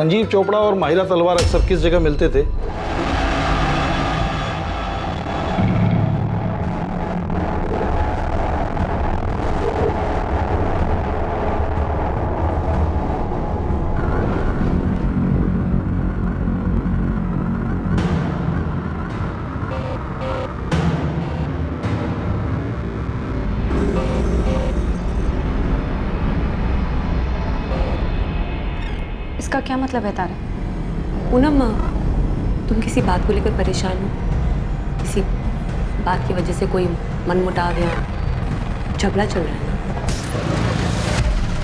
संजीव चोपड़ा और माहिरा तलवार अक्सर किस जगह मिलते थे? इसका क्या मतलब है तारा? पूनम, तुम किसी बात को लेकर परेशान हो? किसी बात की वजह से कोई मनमुटाव या झगड़ा चल रहा है?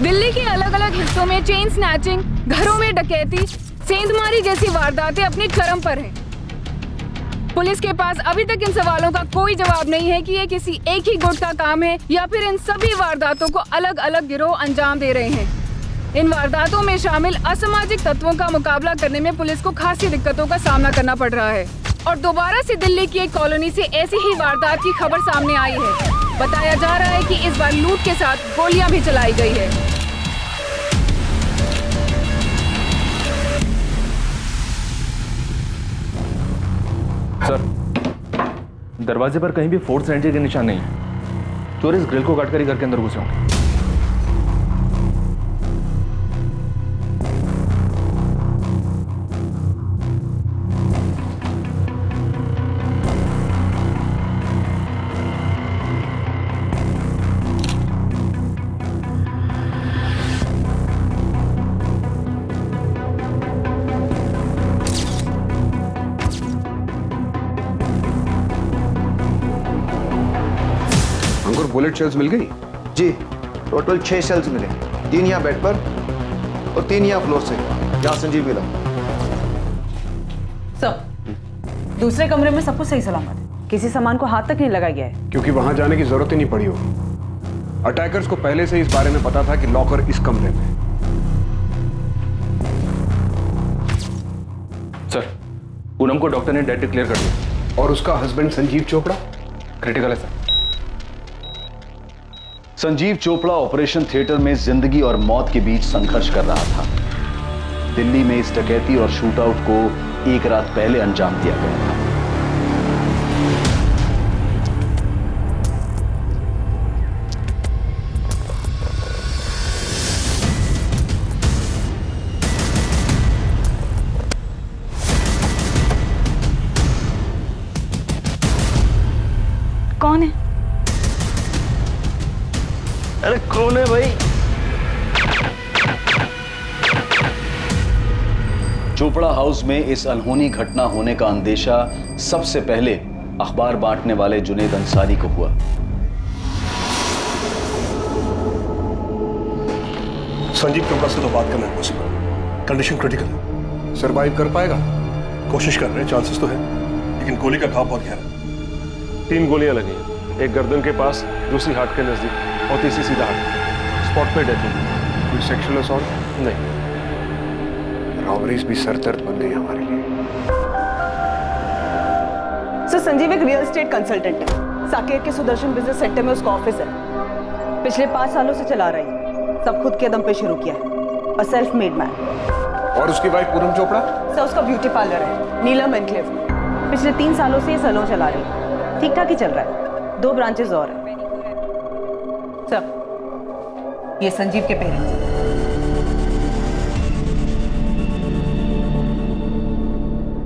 दिल्ली के अलग अलग हिस्सों में चेन स्नैचिंग, घरों में डकैती, सेंधमारी जैसी वारदातें अपनी चरम पर हैं। पुलिस के पास अभी तक इन सवालों का कोई जवाब नहीं है कि ये किसी एक ही गुट का काम है या फिर इन सभी वारदातों को अलग अलग गिरोह अंजाम दे रहे हैं। इन वारदातों में शामिल असामाजिक तत्वों का मुकाबला करने में पुलिस को खासी दिक्कतों का सामना करना पड़ रहा है। और दोबारा से दिल्ली की एक कॉलोनी से ऐसी ही वारदात की खबर सामने आई है। बताया जा रहा है कि इस बार लूट के साथ गोलियां भी चलाई गई है। सर, दरवाजे पर कहीं भी फोर्स एंट्री के निशान नहीं है। चोर इस ग्रिल को काटकर ही घर के अंदर घुसे होंगे। बुलेट शेल्स मिल गई? जी, टोटल 6 शेल्स मिले, 3 यहाँ बेड पर और 3 यहाँ फ्लोर से, जहाँ संजीव मिला। सर, दूसरे कमरे में सब कुछ सही सलामत है, किसी सामान को हाथ तक नहीं लगाया गया है। क्योंकि वहां जाने की जरूरत ही नहीं पड़ी होगी। अटैकर्स को पहले से इस बारे में पता था कि लॉकर इस कमरे में। सर, पूनम को डॉक्टर ने डेड डिक्लेयर कर दिया। और उसका हस्बैंड संजीव चोपड़ा क्रिटिकल है sir. Sanjeev Chopra operation theatre में जिंदगी और मौत के बीच संघर्ष कर रहा था। दिल्ली में इस डकैती और शूटआउट को एक रात पहले अंजाम दिया गया था। कौन है? अरे कौन है भाई? चोपड़ा हाउस में इस अनहोनी घटना होने का अंदेशा सबसे पहले अखबार बांटने वाले जुनेद अंसारी को हुआ। संजीव चोपड़ा से तो बात करना इम्पॉसिबल, कंडीशन क्रिटिकल है। सरवाइव कर पाएगा? कोशिश कर रहे हैं, चांसेस तो है, लेकिन गोली का घाव बहुत गहरा है। 3 गोलियां लगी हैं, एक गर्दन के पास, दूसरी हार्ट के नजदीक और तीसरी सीधा हार्ट। स्पॉट पे डेथ हुई। कोई सेक्सुअल असॉल्ट? नहीं। रॉबरीज भी सर दर्द बन गई हमारे लिए। सर, संजीव एक रियल एस्टेट कंसल्टेंट है। साकेत के सुदर्शन बिजनेस सेंटर में उसका ऑफिस है। पिछले 5 सालों से चला रही है, सब खुद के दम पे शुरू किया है। A self made man. और उसकी वाइफ पूनम चोपड़ा? सर, उसका ब्यूटी पार्लर है नीलम एनक्लेव में। पिछले 3 सालों से ये सैलून चला रही है, ठीक ठाक ही चल रहा है। 2 ब्रांचेस और हैं। सर, ये संजीव के पेरेंट्स हैं।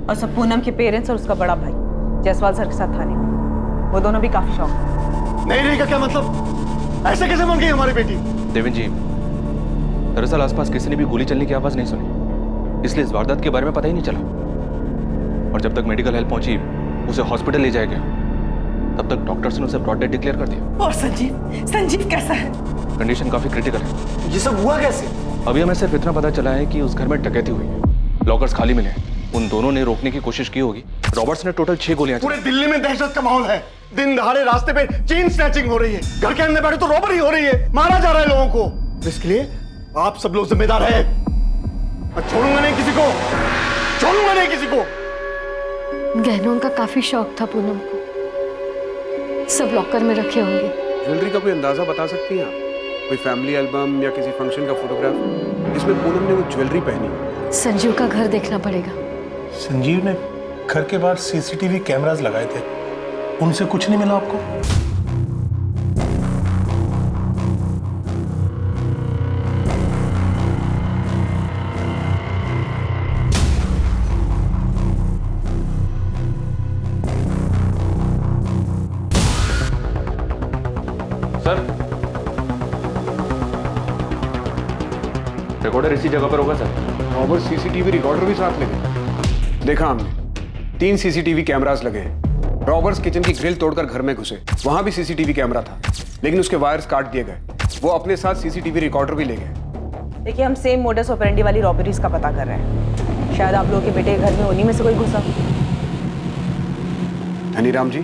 और सब पूनम के पेरेंट्स और उसका बड़ा भाई जयसवाल सर के साथ थाने में। वो दोनों भी काफी शौक है। नहीं रहेगा क्या मतलब? ऐसे कैसे बन गई हमारी बेटी? देवेंद्र जी, दरअसल आसपास किसी ने भी गोली चलने की आवाज नहीं सुनी, इसलिए इस वारदात के बारे में पता ही नहीं चला। और जब तक मेडिकल हेल्प पहुंची, उसे हॉस्पिटल ले जाया गया, तब तक डॉक्टर्स ने उसे ब्रॉड डेथ डिक्लेयर कर दिया। और संजीव कैसा है? कंडीशन काफी क्रिटिकल है। ये सब हुआ कैसे? अभी हमें सिर्फ इतना पता चला है कि उस घर में डकैती हुई है, लॉकर्स खाली मिले हैं। उन दोनों ने रोकने की कोशिश की होगी। रॉबर्ट्स ने टोटल 6 गोलियां पूरे दिल्ली में दहशत का माहौल है। दिन दहाड़े रास्ते पे चेन स्नैचिंग हो रही है, घर के अंदर बैठे तो रॉबरी हो रही है, मारा जा रहा है लोगों को। इसके लिए आप सब लोग जिम्मेदार हैं। मैं छोड़ूंगा नहीं किसी को, छोड़ूंगा नहीं किसी को। गहनों का काफी शौक था पूनम को, सब लॉकर में रखे होंगे। ज्वेलरी का कोई अंदाजा बता सकती हैं आप? कोई फैमिली एल्बम या किसी फंक्शन का फोटोग्राफ जिसमें पूनम ने वो ज्वेलरी पहनी? संजीव का घर देखना पड़ेगा। संजीव ने घर के बाहर सीसीटीवी कैमरास लगाए थे, उनसे कुछ नहीं मिला आपको? सर, रिकॉर्डर इसी जगह पर होगा सर। रॉबर्ट सीसीटीवी रिकॉर्डर भी साथ ले गए। देखा हमने 3 सीसीटीवी कैमरास लगे हैं। रॉबर्ट्स किचन की ग्रिल तोड़कर घर में घुसे, वहां भी सीसीटीवी कैमरा था, लेकिन उसके वायर्स काट दिए गए। वो अपने साथ सीसीटीवी रिकॉर्डर भी ले गए। देखिए, हम सेम मोडस ऑपरेंडी वाली रॉबरीज का पता कर रहे हैं। शायद आप लोगों के बेटे के घर में उन्हीं में से कोई घुसा। हनीराम जी,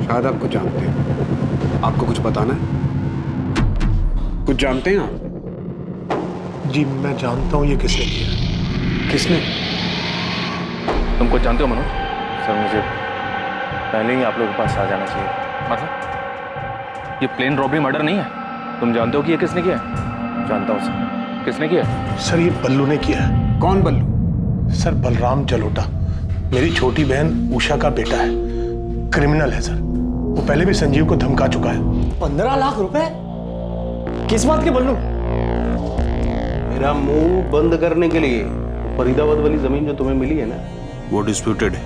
शायद आप कुछ जानते हैं। आपको कुछ बताना है? कुछ जानते हैं आप? जी, मैं जानता हूं ये किसने किया। किसने? तुम कुछ जानते हो मनोज? सर, मुझे पहले ही आप लोगों के पास आ जाना चाहिए। मतलब ये प्लेन रॉबरी मर्डर नहीं है? तुम जानते हो कि ये किसने किया है? जानता हूँ सर। किसने किया है? सर, ये बल्लू ने किया है। कौन बल्लू? सर, बलराम जलोटा, मेरी छोटी बहन उषा का बेटा है। क्रिमिनल है सर। वो पहले भी संजीव को धमका चुका है। 15 लाख रुपए? किस बात के बल्लू? मेरा मुंह बंद करने के लिए फरीदाबाद वाली जमीन जो तुम्हें मिली है ना, वो डिस्प्यूटेड है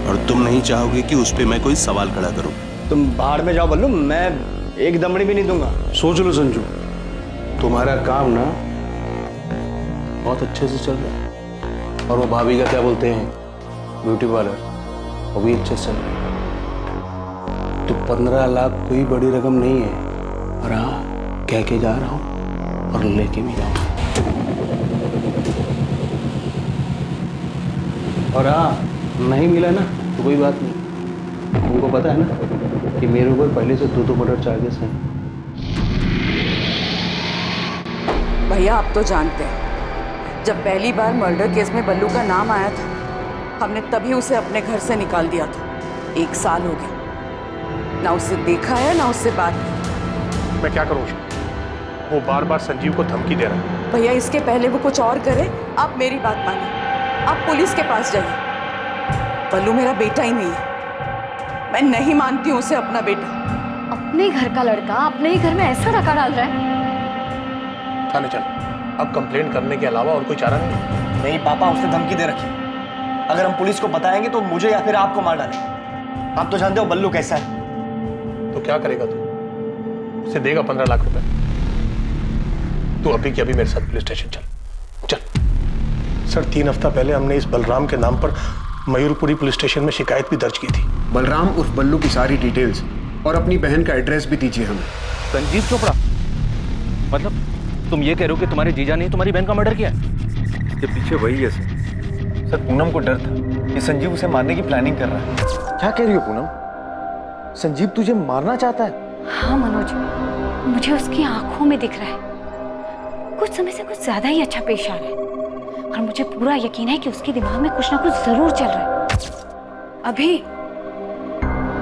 और तुम नहीं चाहोगे कि उस पे मैं कोई सवाल खड़ा करूं। तुम बाहर में जाओ बल्लू, मैं एक दमड़ी भी नहीं दूंगा। सोच लो संजू, तुम्हारा काम ना बहुत अच्छे से चल रहा है, और वो भाभी का क्या बोलते हैं, ब्यूटी पार्लर, वो भी अच्छे से चल रहा है। तो 15 लाख कोई बड़ी रकम नहीं है, और हाँ, कह के जा रहा हूँ और लेके भी जाऊँ। और हाँ, नहीं मिला ना तो कोई बात नहीं, तुमको पता है ना कि मेरे ऊपर पहले से 2 मर्डर चार्जेस हैं। भैया, आप तो जानते हैं, जब पहली बार मर्डर केस में बल्लू का नाम आया था, हमने तभी उसे अपने घर से निकाल दिया था। 1 साल हो गया, ना उससे देखा है ना उससे बात की। मैं क्या करूं? वो बार बार संजीव को धमकी दे रहा है। भैया, इसके पहले वो कुछ और करे, आप मेरी बात मानिए, आप पुलिस के पास जाइए। बल्लू मेरा बेटा ही नहीं है, मैं नहीं मानती हूँ उसे अपना बेटा। अपने घर का लड़का अपने ही घर में ऐसा धक्का डाल रहा है। थाने चल, अब कंप्लेंट करने के अलावा और कोई चारा नहीं। नहीं पापा, उसने धमकी दे रखी है। अगर हम पुलिस को बताएंगे तो मुझे या फिर आपको मार डाले। आप तो जानते हो बल्लू कैसा है। तो क्या करेगा तू? उसे देगा 15 लाख रुपए। तू अभी के अभी मेरे साथ पुलिस स्टेशन चल। चल सर, 3 हफ्ता पहले हमने इस बलराम के नाम पर मयूरपुरी पुलिस स्टेशन में शिकायत भी दर्ज की थी। बलराम उर्फ बल्लू की सारी डिटेल्स और अपनी बहन का एड्रेस भी दीजिए हमें। संजीव चोपड़ा? मतलब तुम ये कह रहे हो कि तुम्हारे जीजा ने तुम्हारी बहन का मर्डर किया है? इसके पीछे वही है सर। पूनम को डर था कि संजीव उसे मारने की प्लानिंग कर रहा है। क्या कह रही हो पूनम? संजीव तुझे मारना चाहता है? हाँ मनोज, मुझे उसकी आंखों में दिख रहा है, कुछ समय से कुछ ज्यादा ही अच्छा पेश आ रहा है, और मुझे पूरा यकीन है कि उसके दिमाग में कुछ ना कुछ जरूर चल रहा है।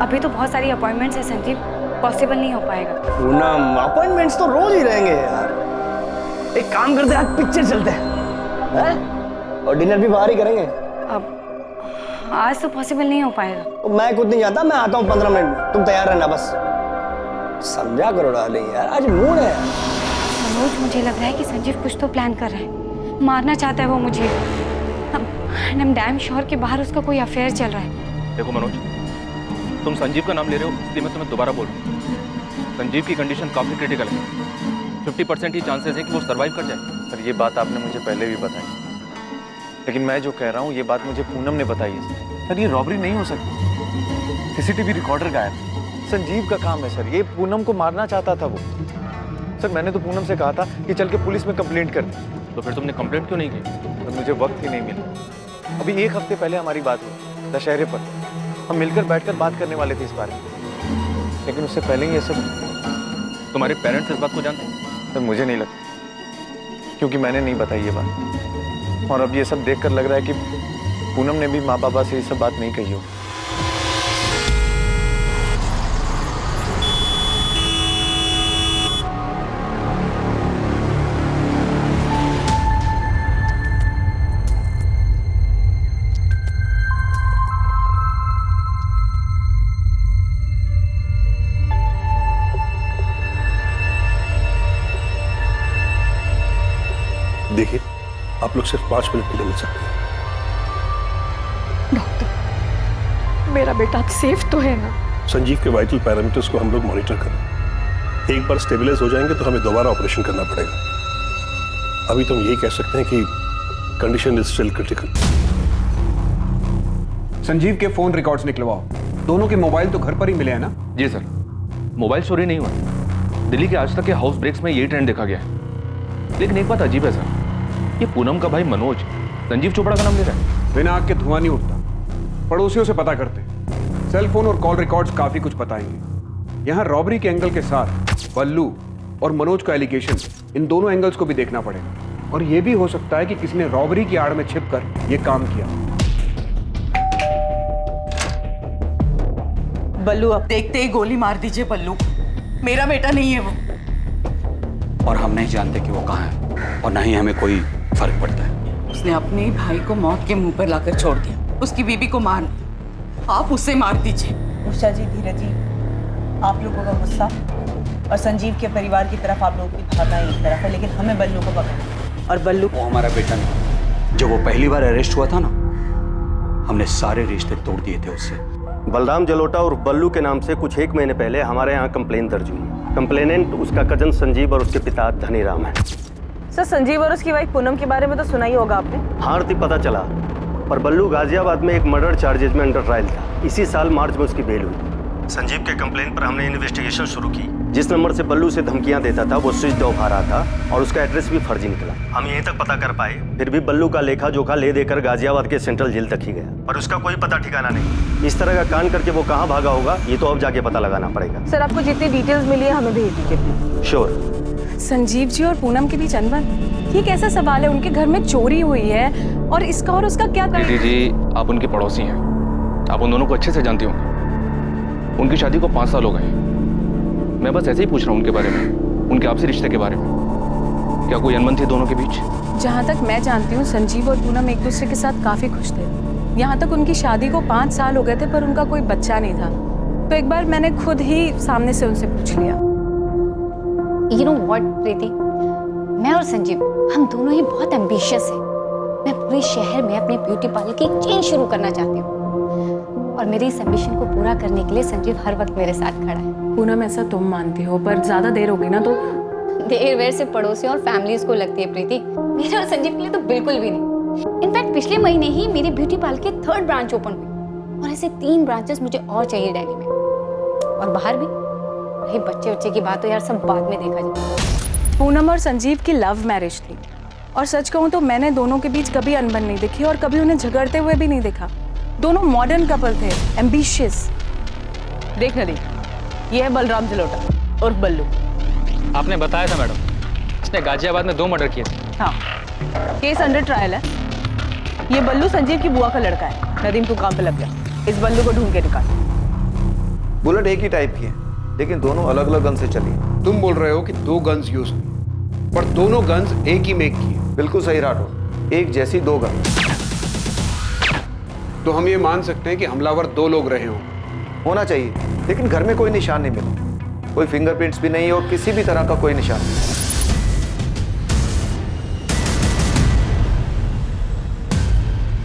अभी तो बहुत सारी अपॉइंटमेंट्स है संजीव, पॉसिबल नहीं हो पाएगा। पूनम, अपॉइंटमेंट्स तो रोज ही रहेंगे यार। एक काम करते हैं, आज पिक्चर चलते हैं, और डिनर भी बाहर ही करेंगे। अब आज तो पॉसिबल नहीं हो पाएगा। मैं खुद नहीं जाता, मैं आता हूँ 15 मिनट में, तुम तैयार रहना बस। समझा करो डार्लिंग यार, आज मूड है। मनोज, मुझे लग रहा है कि संजीव कुछ तो प्लान कर रहा है, मारना चाहता है वो मुझे। आई एम डैम श्योर कि बाहर उसका कोई अफेयर चल रहा है। देखो मनोज, तुम संजीव का नाम ले रहे हो, इसलिए मैं तुम्हें दोबारा बोल रहा हूँ। संजीव की कंडीशन काफी क्रिटिकल है, 50% ही चांसेस है कि वो सर्वाइव कर जाए। सर, ये बात आपने मुझे पहले भी बताई, लेकिन मैं जो कह रहा हूँ ये बात मुझे पूनम ने बताई है। सर, ये रॉबरी नहीं हो सकती। सीसीटीवी रिकॉर्डर गायब, संजीव का काम है सर। ये पूनम को मारना चाहता था वो। सर, मैंने तो पूनम से कहा था कि चल के पुलिस में कंप्लेंट कर दी। तो फिर तुमने कंप्लेंट क्यों नहीं की? तो मुझे वक्त ही नहीं मिला। अभी 1 हफ्ते पहले हमारी बात हुई दशहरे पर, हम मिलकर बैठकर बात करने वाले थे इस बारे में, लेकिन उससे पहले ही ये सब। तुम्हारे पेरेंट्स इस बात को जानते हैं? सर, मुझे नहीं लगता, क्योंकि मैंने नहीं बताई ये बात, और अब ये सब देखकर लग रहा है कि पूनम ने भी माँ बाबा से ये सब बात नहीं कही हो। देखिए, आप लोग सिर्फ 5 मिनट के लिए मिल सकते हैं। डॉक्टर, मेरा बेटा सेफ तो है ना? संजीव के वाइटल पैरामीटर्स को हम लोग मॉनिटर कर रहे हैं। एक बार स्टेबलाइज हो जाएंगे तो हमें दोबारा ऑपरेशन करना पड़ेगा। अभी तो हम यही कह सकते हैं कि condition is still critical. Sanjeev के फोन रिकॉर्ड्स निकलवाओ। दोनों के मोबाइल तो घर पर ही मिले हैं ना? जी सर, मोबाइल चोरी नहीं हुआ। दिल्ली के आज तक के हाउस ब्रेक्स में यही ट्रेंड देखा गया है। लेकिन एक बात अजीब है सर, ये पूनम का भाई मनोज संजीव चोपड़ा का नाम ले रहा है। बिना आग के धुआं नहीं उठता। पड़ोसियों से पता करते हैं। सेल फोन और कॉल रिकॉर्ड्स काफी कुछ बताएंगे। यहाँ रॉबरी के एंगल के साथ बल्लू और मनोज का एलिगेशन, इन दोनों एंगल्स को भी देखना पड़ेगा। और यह भी हो सकता है कि किसी ने रॉबरी की आड़ में छिपकर यह काम किया। बल्लू, अब देखते ही गोली मार दीजिए। बल्लू मेरा बेटा नहीं है वो। और हम नहीं जानते कि वो कहाँ है, और ना ही हमें कोई फर्क पड़ता है। उसने अपने ही भाई को मौत के मुंह पर लाकर छोड़ दिया। उसकी बीबी को मार, आप उसे मार दीजिए। उषा जी, धीरज जी, आप लोगों का गुस्सा और संजीव के परिवार की तरफ आप लोगों की भावना एक तरफ है, लेकिन हमें बल्लू को पकड़ना। और बल्लू वो हमारा बेटा नहीं। जब वो पहली बार अरेस्ट हुआ था ना, हमने सारे रिश्ते तोड़ दिए थे उससे। बलराम जलोटा और बल्लू के नाम से कुछ 1 महीने पहले हमारे यहाँ कंप्लेन दर्ज हुई। कंप्लेनेंट उसका कजन संजीव और उसके पिता धनीराम है। सर, संजीव और उसकी वाइफ पूनम के बारे में तो सुना ही होगा आपने। हाँ आरती, पता चला। पर बल्लू गाजियाबाद में एक मर्डर चार्जेज में अंडर ट्रायल था। इसी साल मार्च में उसकी बेल हुई। संजीव के कंप्लेन पर हमने इन्वेस्टिगेशन शुरू की। जिस नंबर से बल्लू से धमकियां देता था वो स्विच ऑफ आ रहा था और उसका एड्रेस भी फर्जी निकला। हम यहीं तक पता कर पाए, फिर भी बल्लू का लेखा जोखा ले देकर गाजियाबाद के सेंट्रल जेल तक ही गया, पर उसका कोई पता ठिकाना नहीं। इस तरह का कांड करके वो कहाँ भागा होगा, ये तो अब जाके पता लगाना पड़ेगा। सर, आपको जितनी डिटेल्स मिली है हमें भेज दीजिए। श्योर। संजीव जी और पूनम के बीच अनबन, ये कैसा सवाल है? उनके घर में चोरी हुई है और इसका और उसका क्या? दीदी जी, आप उनके पड़ोसी हैं, आप उन दोनों को अच्छे से जानती होंगी। उनकी शादी को 5 साल हो गए। मैं बस ऐसे ही पूछ रहा हूँ उनके बारे में, उनके आपसी रिश्ते के बारे में। क्या कोई अनबन थी दोनों के बीच? जहाँ तक मैं जानती हूँ, संजीव और पूनम एक दूसरे के साथ काफी खुश थे। यहाँ तक उनकी शादी को 5 साल हो गए थे, पर उनका कोई बच्चा नहीं था। तो एक बार मैंने खुद ही सामने से उनसे पूछ लिया। You know what, प्रीति, मैं और संजीव हम दोनों ही बहुत एम्बिशियस हैं। मैं पूरे शहर में अपने ब्यूटी पार्लर की एक चेन शुरू करना चाहती हूँ, और मेरी इस एम्बिशन को पूरा करने के लिए संजीव हर वक्त मेरे साथ खड़ा है। पूनम, ऐसा तुम मानती हो, पर ज्यादा देर हो गई ना तो। देर वेर से पड़ोसियों और फैमिलीज को लगती है प्रीति, मेरे और संजीव के लिए तो बिल्कुल भी नहीं। इनफैक्ट पिछले महीने ही मेरी ब्यूटी पार्लर की 3rd ब्रांच ओपन हुई, और ऐसे 3 ब्रांचेस मुझे और चाहिए दिल्ली में, और बाहर भी। रही बच्चे की बात तो यार सब बाद में देखा जाए। पूनम और संजीव की लव मैरिज थी, और सच कहूँ तो मैंने दोनों के बीच कभी अनबन नहीं देखी और कभी उन्हें झगड़ते हुए भी नहीं देखा। दोनों मॉडर्न कपल थे, एम्बिशियस। देख नदी, ये है बलराम जलोटा और बल्लू। आपने बताया था मैडम, इसने गाजियाबाद में 2 मर्डर किए थे। हाँ, केस अंडर ट्रायल है। ये बल्लू संजीव की बुआ का लड़का है। नदीम, तू काम पे लग गया। इस बल्लू को ढूंढ के निकाल। बुलेट एक ही टाइप की है, लेकिन दोनों अलग अलग गन से चली। तुम बोल रहे हो कि 2 गन्स यूज हुई, पर दोनों गन्स एक ही मेक की है। बिल्कुल सही राठौर, एक जैसी 2 गन। तो हम ये मान सकते हैं कि हमलावर 2 लोग रहे होना चाहिए, लेकिन घर में कोई निशान नहीं मिला, कोई फिंगरप्रिंट्स भी नहीं और किसी भी तरह का कोई निशान नहीं।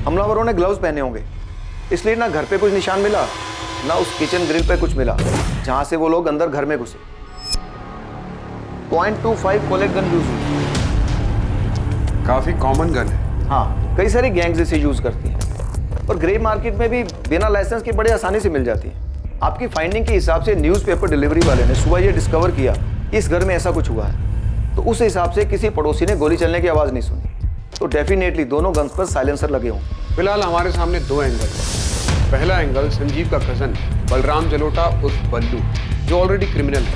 हमलावरों ने ग्लव्स पहने होंगे, इसलिए ना घर पे कुछ निशान मिला, ना उस किचन ग्रिल पे कुछ मिला जहां से वो लोग अंदर घर में घुसे। .25 कोलेट गन यूज हुई। काफी कॉमन गन है। हाँ, कई सारी गैंग्स इसे यूज करती हैं, और ग्रे मार्केट में भी बिना लाइसेंस के बड़े आसानी से मिल जाती है। आपकी फाइंडिंग के हिसाब से न्यूज़पेपर डिलीवरी वाले ने सुबह ये डिस्कवर किया कि इस घर में ऐसा कुछ हुआ है, तो उस हिसाब से किसी पड़ोसी ने गोली चलने की आवाज़ नहीं सुनी, तो डेफिनेटली दोनों गन्स पर साइलेंसर लगे होंगे। फिलहाल हमारे सामने 2 एंगल है। पहला एंगल संजीव का कजन बलराम जलोटा उर्फ बल्लू, जो ऑलरेडी क्रिमिनल है,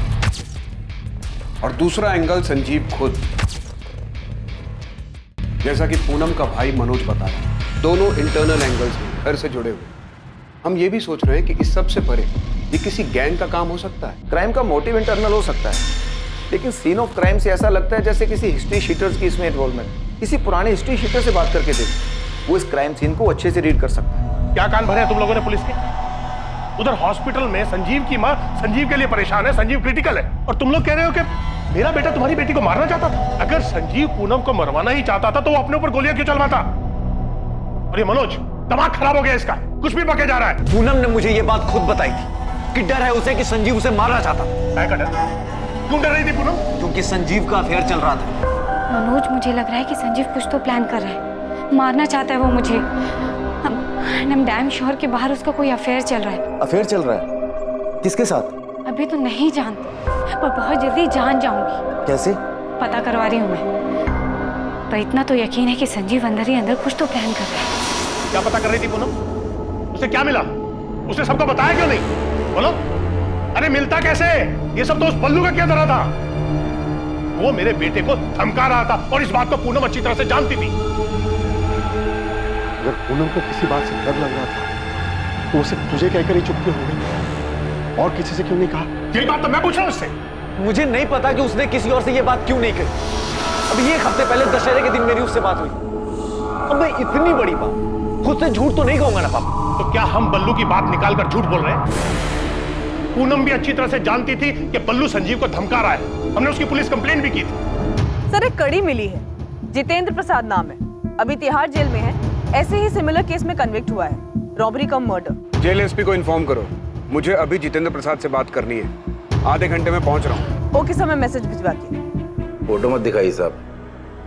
और दूसरा एंगल संजीव खुद, जैसा कि पूनम का भाई मनोज बता रहा। दोनों इंटरनल एंगल्स हैं, घर से जुड़े हुए। हम ये भी सोच रहे हैं कि इस सब से परे ये किसी गैंग का काम हो सकता है। क्राइम का मोटिव इंटरनल हो सकता है, लेकिन सीन ऑफ क्राइम से ऐसा लगता है जैसे किसी हिस्ट्री शीटर्स की इसमें इन्वॉल्वमेंट। किसी पुराने हिस्ट्री शीटर से बात करके देख, वो इस क्राइम सीन को अच्छे से रीड कर सकता है। क्या कान भरे हैं तुम लोगों ने पुलिस के? उधर हॉस्पिटल में संजीव की माँ संजीव के लिए परेशान है, संजीव क्रिटिकल है, और तुम लोग कह रहे हो कि मेरा बेटा तुम्हारी बेटी को मारना चाहता था। अगर संजीव पूनम को मरवाना ही चाहता था तो वो अपने ऊपर गोलियां क्यों चलवाता? और ये मनोज, दिमाग खराब हो गया इसका, कुछ भी बके जा रहा है। पूनम ने मुझे ये बात खुद बताई थी कि डर है उसे कि संजीव उसे मारना चाहता था। क्या डर? क्यों डर रही थी पूनम? क्योंकि संजीव का अफेयर चल रहा था। मनोज, मुझे लग रहा है कि संजीव कुछ तो प्लान कर रहा है, मारना चाहता है वो मुझे। I'm damn sure कि बाहर उसका कोई अफेयर चल रहा है। अफेयर चल रहा है? किसके साथ? अभी तो नहीं जानती, पर बहुत जल्दी जान जाऊंगी। कैसे? पता करवा रही हूँ मैं। पर इतना तो यकीन है कि संजीव अंदर ही अंदर कुछ तो प्लान कर रहा है। क्या पता कर रही थी पूनम? उसे क्या मिला? उसने सबको बताया क्यों नहीं? बोलो। अरे मिलता कैसे? ये सब तो उस बल्लू का क्या धरा था? वो मेरे बेटे को धमका रहा था और इस बात को पूनम अच्छी तरह से जानती थी। अगर पूनम को किसी बात से डर लग रहा था तो उसे तुझे कहकर ही चुप क्यों हो गई? और किसी से क्यों नहीं कहा? यही बात तो मैं पूछ रहा हूं उससे। मुझे नहीं पता कि उसने किसी और से ये बात क्यों नहीं कही। अभी एक हफ्ते पहले दशहरे के दिन मेरी उससे बात हुई। अब मैं इतनी बड़ी बात खुद से झूठ तो नहीं कहूंगा ना पापा। तो क्या हम बल्लू की बात निकालकर झूठ बोल रहे हैं? पूनम भी अच्छी तरह से जानती थी कि बल्लू संजीव को धमका रहा है। हमने उसकी पुलिस कंप्लेंट भी की थी। सर, एक कड़ी मिली है, जितेंद्र प्रसाद नाम है, अभी तिहाड़ जेल में है। ऐसे ही सिमिलर केस में कन्विक्ट हुआ है, रॉबरी कम मर्डर। जेल एसपी को इन्फॉर्म करो, मुझे अभी जितेंद्र प्रसाद से बात करनी है। आधे घंटे में पहुंच रहा हूँ। ओके सर, मैं मैसेज भिजवाती हूँ। फोटो मत दिखाइए साहब,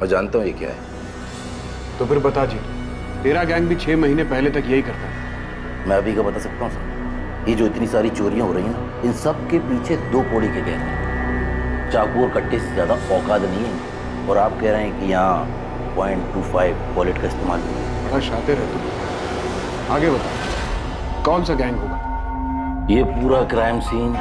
मैं जानता हूँ ये क्या है। तो फिर बता जी, तेरा गैंग भी 6 महीने पहले तक यही करता है। मैं अभी का बता सकता हूँ सर। ये जो इतनी सारी चोरियां हो रही हैं ना, इन सब के पीछे 2 कोड़ी के गैंग हैं। चाकू और कट्टे से ज्यादा औकात नहीं है। और आप कह रहे हैं कि यहाँ 0.25 वॉलेट का इस्तेमाल हुआ। बड़ा शातिर है तुम। आगे बता, कौन सा गैंग होगा? ये पूरा क्राइम सीन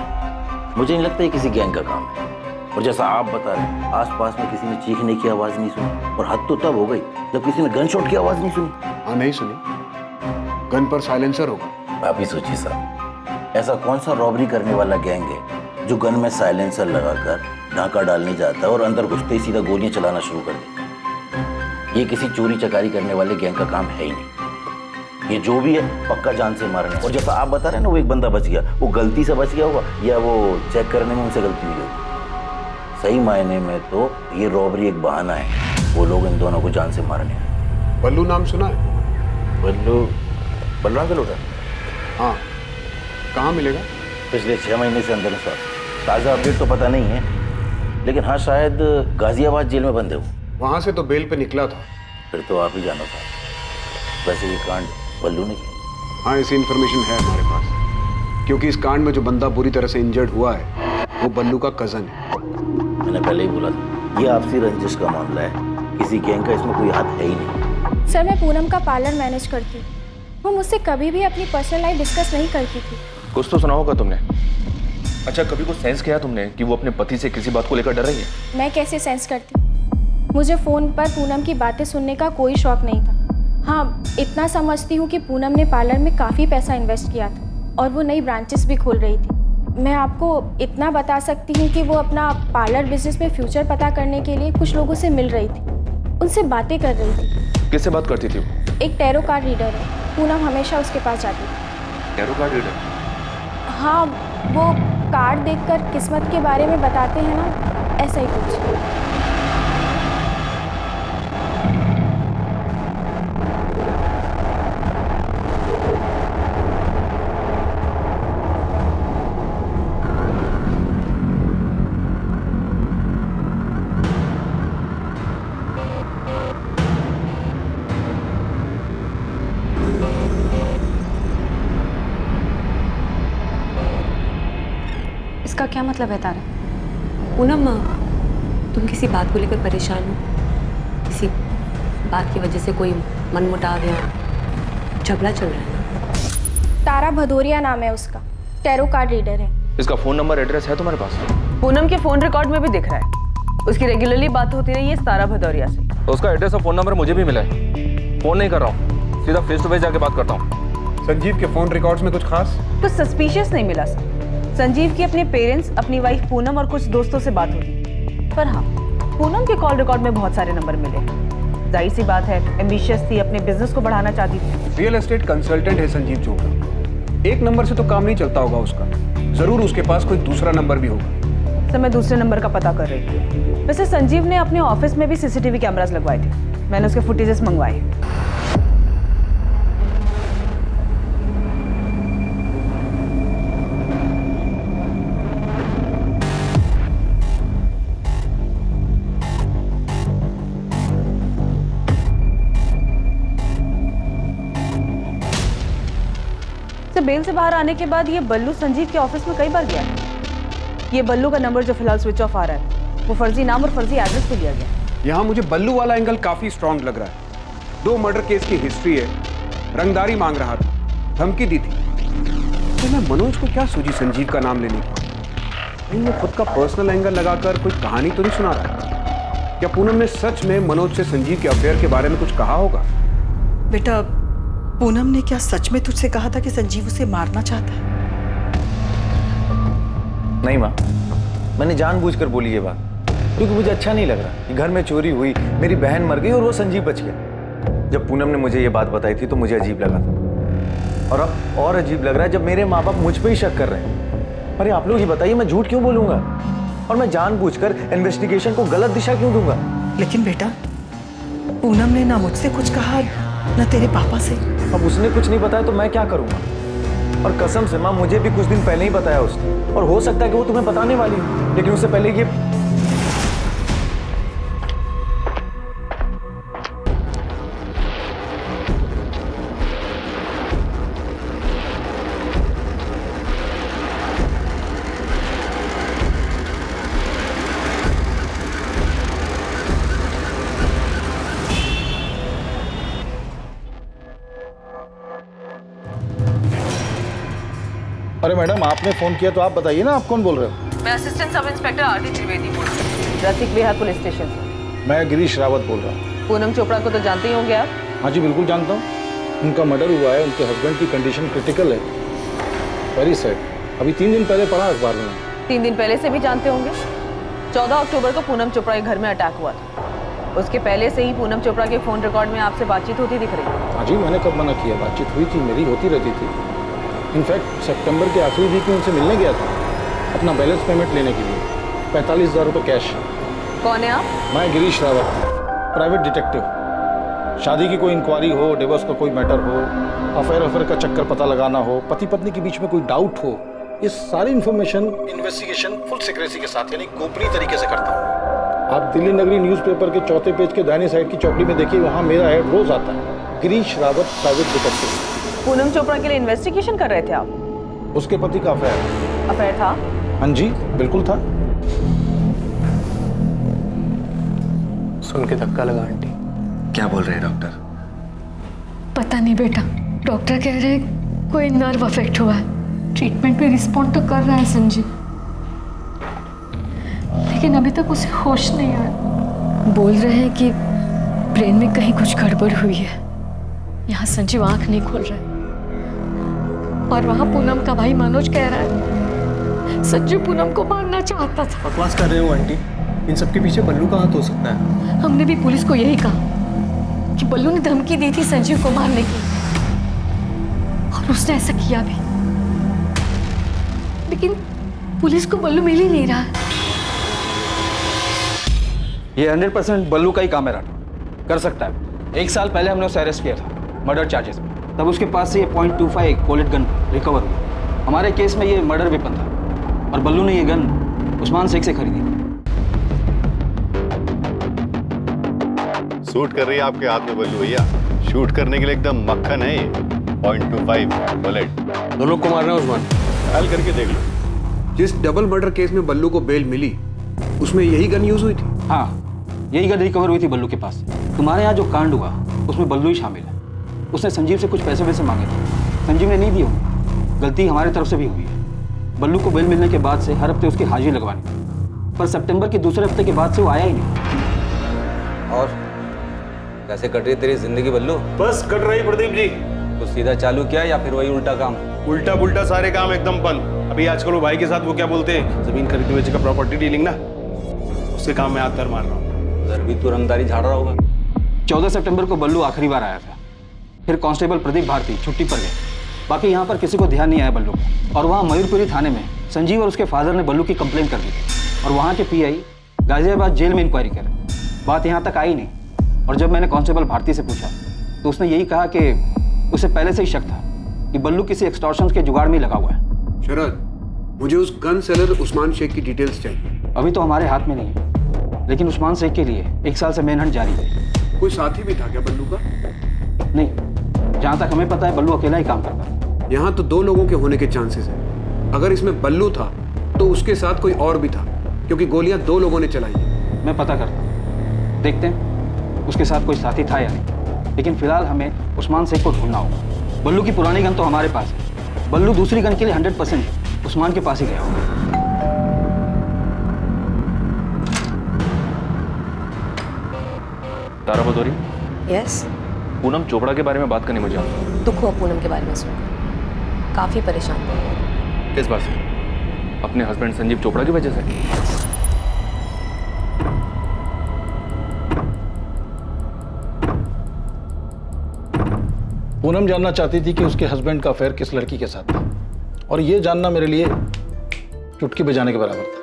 मुझे नहीं लगता ये किसी गैंग का काम है। और जैसा आप बता रहे हैं, आसपास में किसी ने चीखने की आवाज नहीं सुनी, और हद तो तब हो गई जब किसी ने गन शॉट की आवाज नहीं सुनी। हाँ, नहीं सुनी। गन पर साइलेंसर होगा। आप ही सोचिए साहब, ऐसा कौन सा रॉबरी करने वाला गैंग है जो गन में साइलेंसर लगाकर ढाका डालने जाता है और अंदर घुसते ही सीधा गोलियां चलाना शुरू कर देता है? ये किसी चोरी चकारी करने वाले गैंग का काम है ही नहीं। ये जो भी है पक्का जान से मारना। और जैसा आप बता रहे हैं ना, वो एक बंदा बच गया, वो गलती से बच गया होगा या वो चेक करने में उनसे गलती हुई होगी। सही मायने में तो ये रॉबरी एक बहाना है, वो लोग इन दोनों को जान से मारने। बल्लू नाम सुना है? बल्लू? बलराम का लौटा? हाँ। कहाँ मिलेगा? पिछले 6 महीने से अंदर सर। ताज़ा अपडेट तो पता नहीं है, लेकिन हाँ शायद गाजियाबाद जेल में बंद है वो। वहाँ से तो बेल पे निकला था। फिर तो आप ही जानो था। वैसे ये कांड बल्लू ने किया? हाँ, ऐसी इन्फॉर्मेशन है हमारे पास, क्योंकि इस कांड में जो बंदा बुरी तरह से इंजर्ड हुआ है वो बल्लू का कजन है। मैंने पहले ही बोला था, ये आपसी रंजिश का मामला है, किसी गैंग का इसमें कोई हाथ है ही नहीं। सर, मैं पूनम का पार्लर मैनेज करती हूँ। वो मुझसे कभी भी अपनी पर्सनल लाइफ डिस्कस नहीं करती थी। कुछ तो सुना होगा तुमने। अच्छा, कभी कुछ सेंस किया तुमने कि वो अपने पति से किसी बात को लेकर डर रही है? मैं कैसे सेंस करती? मुझे फ़ोन पर पूनम की बातें सुनने का कोई शौक नहीं था। हाँ, इतना समझती हूँ कि पूनम ने पार्लर में काफ़ी पैसा इन्वेस्ट किया था और वो नई ब्रांचेस भी खोल रही थी। मैं आपको इतना बता सकती हूँ कि वो अपना पार्लर बिजनेस में फ्यूचर पता करने के लिए कुछ लोगों से मिल रही थी, उनसे बातें कर रही थी। किससे बात करती थी वो? एक टैरो कार्ड रीडर है, पूनम हमेशा उसके पास जाती थी। Tarot card reader? हाँ, वो कार्ड देखकर किस्मत के बारे में बताते हैं ना, ऐसा ही कुछ। इसका क्या मतलब है तारा? पूनम, तुम किसी बात को लेकर परेशान हो? किसी बात की वजह से कोई मनमुटाव या झगड़ा चल रहा है ना? तारा भदौरिया नाम है उसका, टैरो कार्ड रीडर है। इसका फोन नंबर एड्रेस है तुम्हारे पास? पूनम के फोन रिकॉर्ड में भी दिख रहा है, उसकी रेगुलरली बात होती रही है तारा भदौरिया से। तो उसका एड्रेस और फोन नंबर मुझे भी मिला है। फोन नहीं कर रहा हूँ, सीधा फेस टू फेस जाके बात करता हूँ। संजीव के फोन रिकॉर्ड्स में कुछ खास? कुछ सस्पिशियस नहीं मिला सर। संजीव की अपने पेरेंट्स, अपनी वाइफ पूनम और कुछ दोस्तों से बात होती, पर हाँ, पूनम के कॉल रिकॉर्ड में बहुत सारे नंबर मिले। जाहिर सी बात है, एम्बिशियस थी, अपने बिजनेस को बढ़ाना चाहती थी। रियल एस्टेट कंसल्टेंट है संजीव चोपड़ा। एक नंबर से तो काम नहीं चलता होगा उसका, जरूर उसके पास कोई दूसरा नंबर भी होगा। सर मैं दूसरे नंबर का पता कर रही थी। वैसे संजीव ने अपने ऑफिस में भी सीसीटीवी कैमरास लगवाए थे, मैंने उसके फुटेजेस मंगवाए। बेल से बाहर आने के बाद ये बल्लू संजीव के ऑफिस में कई बार गया। ये बल्लू का नंबर जो फिलहाल स्विच ऑफ आ रहा है वो फर्जी नाम और फर्जी एड्रेस पे लिया गया। यहाँ मुझे बल्लू वाला एंगल काफी स्ट्रांग लग रहा है। 2 मर्डर केस की हिस्ट्री है, रंगदारी मांग रहा था, धमकी दी थी। तो मैं मनोज को क्या सूझी संजीव का नाम लेने की? कहीं वो खुद का पर्सनल एंगल लगाकर कोई कहानी तो नहीं सुना रहा? क्या पूनम ने सच में मनोज से संजीव के अफेयर के बारे में कुछ कहा होगा? बेटा, पूनम ने क्या सच में तुझसे कहा था कि संजीव उसे मारना चाहता है? नहीं माँ, मैंने जानबूझकर बोली ये बात क्योंकि मुझे अच्छा नहीं लग रहा कि घर में चोरी हुई, मेरी बहन मर गई और वो संजीव बच गया। जब पूनम ने मुझे ये बात बताई थी तो मुझे अजीब लगा था, और अब और अजीब लग रहा है जब मेरे माँ बाप मुझ पर ही शक कर रहे हैं। अरे आप लोग ही बताइए, मैं झूठ क्यों बोलूंगा और मैं जानबूझकर इन्वेस्टिगेशन को गलत दिशा क्यों दूंगा? लेकिन बेटा, पूनम ने ना मुझसे कुछ कहा ना तेरे पापा से। अब उसने कुछ नहीं बताया तो मैं क्या करूंगा? और कसम से माँ, मुझे भी कुछ दिन पहले ही बताया उसने, और हो सकता है कि वो तुम्हें बताने वाली हो, लेकिन उससे पहले ये अरे मैडम, आपने फोन किया तो आप बताइए ना, आप कौन बोल रहे हो? मैं असिस्टेंट सब इंस्पेक्टर आरती त्रिवेदी बोल रही हूँ, रसिक विहार पुलिस स्टेशन से। मैं गिरीश रावत बोल रहा हूँ। पूनम चोपड़ा को तो जानते ही होंगे आप? हाँ जी, बिल्कुल जानता हूँ। उनका मर्डर हुआ है, उनके हस्बैंड की कंडीशन क्रिटिकल है, वेरी सैड। अभी 3 दिन पहले पढ़ा अखबार में। 3 दिन पहले से भी जानते होंगे। 14 अक्टूबर को पूनम चोपड़ा के घर में अटैक हुआ था। उसके पहले से ही पूनम चोपड़ा के फोन रिकॉर्ड में आपसे बातचीत होती दिख रही है। हाँ जी, मैंने कब मना किया? बातचीत हुई थी, मेरी होती रहती थी। इनफैक्ट सितंबर के आखिरी वीक में उनसे मिलने गया था अपना बैलेंस पेमेंट लेने के लिए, 45,000 रुपये कैश। कौन है आप? मैं गिरीश रावत, प्राइवेट डिटेक्टिव। शादी की कोई इंक्वायरी हो, डिवोर्स का कोई मैटर हो, अफेयर का चक्कर पता लगाना हो, पति पत्नी के बीच में कोई डाउट हो, ये सारी इन्फॉर्मेशन इन्वेस्टिगेशन फुल सीक्रेसी के साथ यानी गोपनीय तरीके से करता हूँ। आप दिल्ली नगरी न्यूज़पेपर के 4थे पेज के दाहिने साइड की चौकड़ी में देखिए, वहाँ मेरा ऐड रोज आता है, गिरीश रावत प्राइवेट डिटेक्टिव। पूनम चोपड़ा के लिए इन्वेस्टिगेशन कर रहे थे आप? उसके पति का अफेयर था? हाँ जी, बिल्कुल था। सुन के धक्का लगा आंटी। क्या बोल रहे हैं डॉक्टर? पता नहीं बेटा, डॉक्टर कह रहे हैं कोई नर्व अफेक्ट हुआ है। ट्रीटमेंट पे रिस्पॉन्ड तो कर रहा है संजीव, लेकिन अभी तक उसे होश नहीं आया। बोल रहे हैं कि ब्रेन में कहीं कुछ गड़बड़ हुई है। यहाँ संजीव आंख नहीं खोल रहा है और वहाँ पूनम का भाई मनोज कह रहा है संजीव पूनम को मारना चाहता था। बकवास कर रहे हो आंटी, इन सब के पीछे बल्लू का हाथ हो सकता है। हमने भी पुलिस को यही कहा कि बल्लू ने धमकी दी थी संजीव को मारने की, और उसने ऐसा किया भी, लेकिन पुलिस को बल्लू मिल ही नहीं रहा। ये 100% बल्लू का ही काम है राठौर, कर सकता है। 1 साल पहले हमने उसे अरेस्ट किया था मर्डर चार्जेस में, तब उसके पास से ये .25 कोलेट गन रिकवर हुई। हमारे केस में ये मर्डर वेपन था और बल्लू ने ये गन उस्मान शेख से खरीदी। शूट कर रही है आपके हाथ में बल्लू भैया, शूट करने के लिए एकदम मक्खन है ये। .25 बुलेट। दोनों को मारना है उस्मान, हल करके देख लो। जिस डबल मर्डर केस में बल्लू को बेल मिली उसमें यही गन यूज हुई थी? हाँ, यही गन रिकवर हुई थी बल्लू के पास। तुम्हारे यहाँ जो कांड हुआ उसमें बल्लू ही शामिल है। उसने संजीव से कुछ पैसे वैसे मांगे थे, संजीव ने नहीं दिए होंगे। गलती हमारी तरफ से भी हुई है। बल्लू को बेल मिलने के बाद से हर हफ्ते उसकी हाजिरी लगवानी, पर सितंबर के दूसरे हफ्ते के बाद से वो आया ही नहीं। और कैसे कट रही तेरी जिंदगी बल्लू? बस कट रही प्रदीप जी। कुछ सीधा चालू किया या फिर वही उल्टा काम? उल्टा पुल्टा सारे काम एकदम बंद। अभी आजकल वो भाई के साथ वो क्या बोलते हैं, जमीन खरीदने बेचे का प्रॉपर्टी डीलिंग ना, उसके काम में हाथ धर मार रहा हूँ। उधर भी तू रंगदारी झाड़ रहा होगा। 14 सितंबर को बल्लू आखिरी बार आया था, फिर कांस्टेबल प्रदीप भारती छुट्टी पर गए। बाकी यहाँ पर किसी को ध्यान नहीं आया बल्लू का। और वहाँ मयूरपुरी थाने में संजीव और उसके फादर ने बल्लू की कंप्लेन कर दी थी और वहाँ के पीआई गाजियाबाद जेल में इंक्वायरी करे। बात यहाँ तक आई नहीं। और जब मैंने कांस्टेबल भारती से पूछा तो उसने यही कहा कि उसे पहले से ही शक था कि बल्लू किसी एक्सटॉर्शन के जुगाड़ में ही लगा हुआ है। शरद, मुझे उस गन सेलर उस्मान शेख की डिटेल्स चाहिए। अभी तो हमारे हाथ में नहीं है, लेकिन उस्मान शेख के लिए 1 साल से मेनहंट जारी है। कोई साथी भी था क्या बल्लू का? नहीं, जहाँ तक हमें पता है बल्लू अकेला ही काम करता है। यहाँ तो 2 लोगों के होने के चांसेस हैं। अगर इसमें बल्लू था तो उसके साथ कोई और भी था, क्योंकि गोलियां 2 लोगों ने चलाई हैं। मैं पता करता हूँ, देखते हैं उसके साथ कोई साथी था या नहीं। लेकिन फिलहाल हमें उस्मान शेख को ढूंढना होगा। बल्लू की पुरानी गन तो हमारे पास है। बल्लू दूसरी गन के लिए 100% उस्मान के पास ही गया होगा। तारा भदौरी, यस। पूनम चोपड़ा के बारे में बात करनी मुझे आपसे। दुख हुआ पूनम के बारे में सुनकर, काफी परेशान थे। किस बात से? अपने हस्बैंड संजीव चोपड़ा की वजह से? पूनम जानना चाहती थी कि उसके हस्बैंड का अफेयर किस लड़की के साथ था, और ये जानना मेरे लिए चुटकी बजाने के बराबर था।